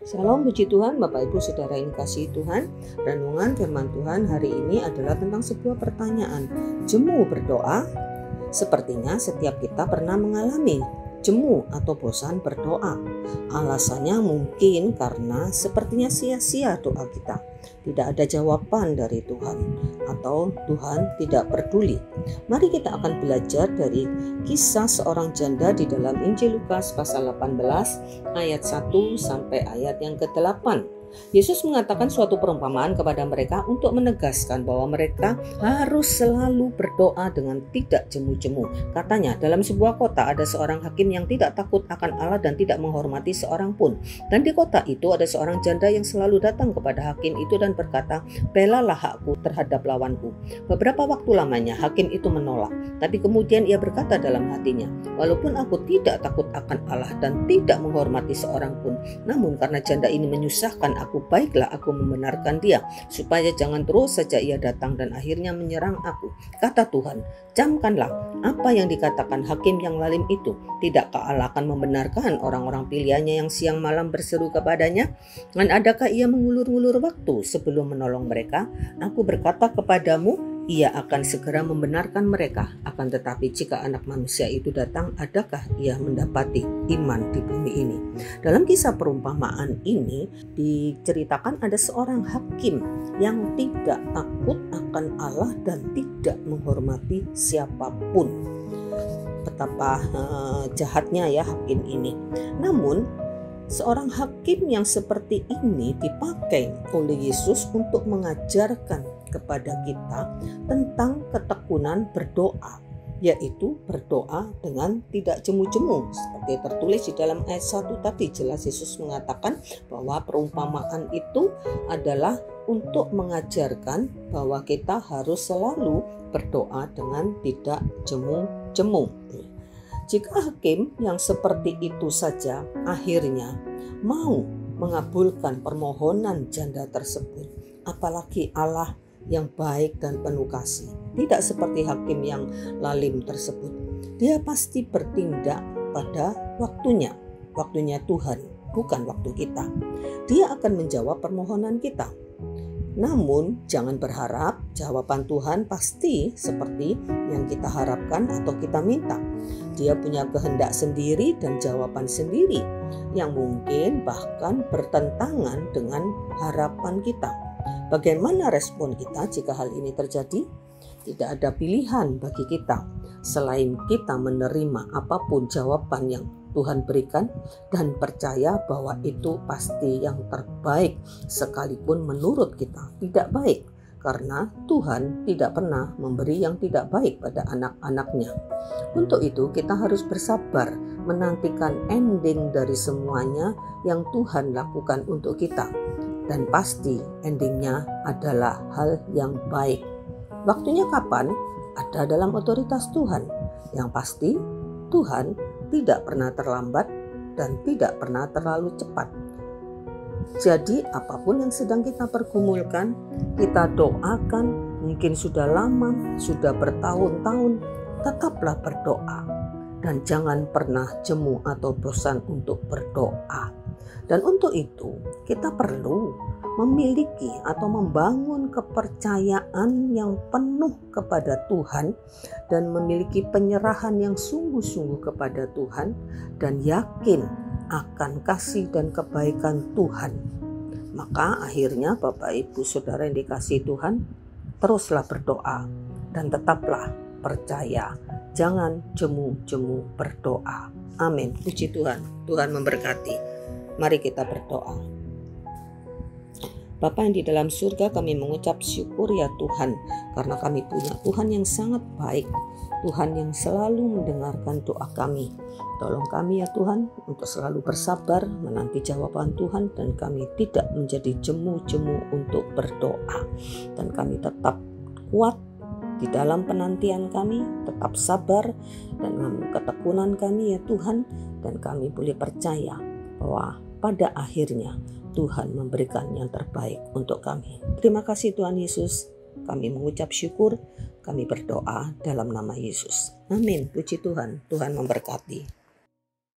Shalom, puji Tuhan, Bapak Ibu Saudara yang dikasihi Tuhan. Renungan firman Tuhan hari ini adalah tentang sebuah pertanyaan. Jemu berdoa? Sepertinya setiap kita pernah mengalami jemu atau bosan berdoa. Alasannya mungkin karena sepertinya sia-sia doa kita. Tidak ada jawaban dari Tuhan atau Tuhan tidak peduli. Mari kita akan belajar dari kisah seorang janda di dalam Injil Lukas pasal 18 ayat 1 sampai ayat yang ke-8. Yesus mengatakan suatu perumpamaan kepada mereka untuk menegaskan bahwa mereka harus selalu berdoa dengan tidak jemu-jemu. Katanya, dalam sebuah kota ada seorang hakim yang tidak takut akan Allah dan tidak menghormati seorang pun. Dan di kota itu ada seorang janda yang selalu datang kepada hakim itu dan berkata, "Belalah hakku terhadap lawanku." Beberapa waktu lamanya hakim itu menolak, tapi kemudian ia berkata dalam hatinya, "Walaupun aku tidak takut akan Allah dan tidak menghormati seorang pun, namun karena janda ini menyusahkan aku, baiklah aku membenarkan dia, supaya jangan terus saja ia datang dan akhirnya menyerang aku." Kata Tuhan, "Camkanlah apa yang dikatakan hakim yang lalim itu. Tidakkah Allah akan membenarkan orang-orang pilihannya yang siang malam berseru kepadanya? Dan adakah ia mengulur-ulur waktu sebelum menolong mereka? Aku berkata kepadamu, ia akan segera membenarkan mereka. Akan tetapi jika anak manusia itu datang, adakah ia mendapati iman di bumi ini?" Dalam kisah perumpamaan ini diceritakan ada seorang hakim yang tidak takut akan Allah dan tidak menghormati siapapun. Betapa jahatnya ya hakim ini. Namun seorang hakim yang seperti ini dipakai oleh Yesus untuk mengajarkan kepada kita tentang ketekunan berdoa, yaitu berdoa dengan tidak jemu-jemu. Seperti tertulis di dalam ayat 1 tadi, jelas Yesus mengatakan bahwa perumpamaan itu adalah untuk mengajarkan bahwa kita harus selalu berdoa dengan tidak jemu-jemu. Jika hakim yang seperti itu saja akhirnya mau mengabulkan permohonan janda tersebut, apalagi Allah yang baik dan penuh kasih. Tidak seperti hakim yang lalim tersebut. Dia pasti bertindak pada waktunya Tuhan, bukan waktu kita. Dia akan menjawab permohonan kita. Namun jangan berharap jawaban Tuhan pasti seperti yang kita harapkan atau kita minta. Dia punya kehendak sendiri dan jawaban sendiri yang mungkin bahkan bertentangan dengan harapan kita. Bagaimana respon kita jika hal ini terjadi? Tidak ada pilihan bagi kita selain kita menerima apapun jawaban yang Tuhan berikan dan percaya bahwa itu pasti yang terbaik, sekalipun menurut kita tidak baik, karena Tuhan tidak pernah memberi yang tidak baik pada anak-anaknya. Untuk itu kita harus bersabar menantikan ending dari semuanya yang Tuhan lakukan untuk kita. Dan pasti endingnya adalah hal yang baik. Waktunya kapan? Ada dalam otoritas Tuhan. Yang pasti Tuhan tidak pernah terlambat dan tidak pernah terlalu cepat. Jadi apapun yang sedang kita pergumulkan, kita doakan, mungkin sudah lama, sudah bertahun-tahun, tetaplah berdoa. Dan jangan pernah jemu atau bosan untuk berdoa. Dan untuk itu kita perlu memiliki atau membangun kepercayaan yang penuh kepada Tuhan dan memiliki penyerahan yang sungguh-sungguh kepada Tuhan dan yakin akan kasih dan kebaikan Tuhan. Maka akhirnya Bapak Ibu Saudara yang dikasihi Tuhan, teruslah berdoa dan tetaplah percaya. Jangan jemu-jemu berdoa. Amin. Puji Tuhan. Tuhan memberkati. Mari kita berdoa. Bapa yang di dalam surga, kami mengucap syukur ya Tuhan, karena kami punya Tuhan yang sangat baik, Tuhan yang selalu mendengarkan doa kami. Tolong kami ya Tuhan untuk selalu bersabar menanti jawaban Tuhan, dan kami tidak menjadi jemu-jemu untuk berdoa, dan kami tetap kuat di dalam penantian kami, tetap sabar dan ketekunan kami ya Tuhan, dan kami boleh percaya bahwa pada akhirnya Tuhan memberikan yang terbaik untuk kami. Terima kasih Tuhan Yesus. Kami mengucap syukur, kami berdoa dalam nama Yesus. Amin. Puji Tuhan. Tuhan memberkati.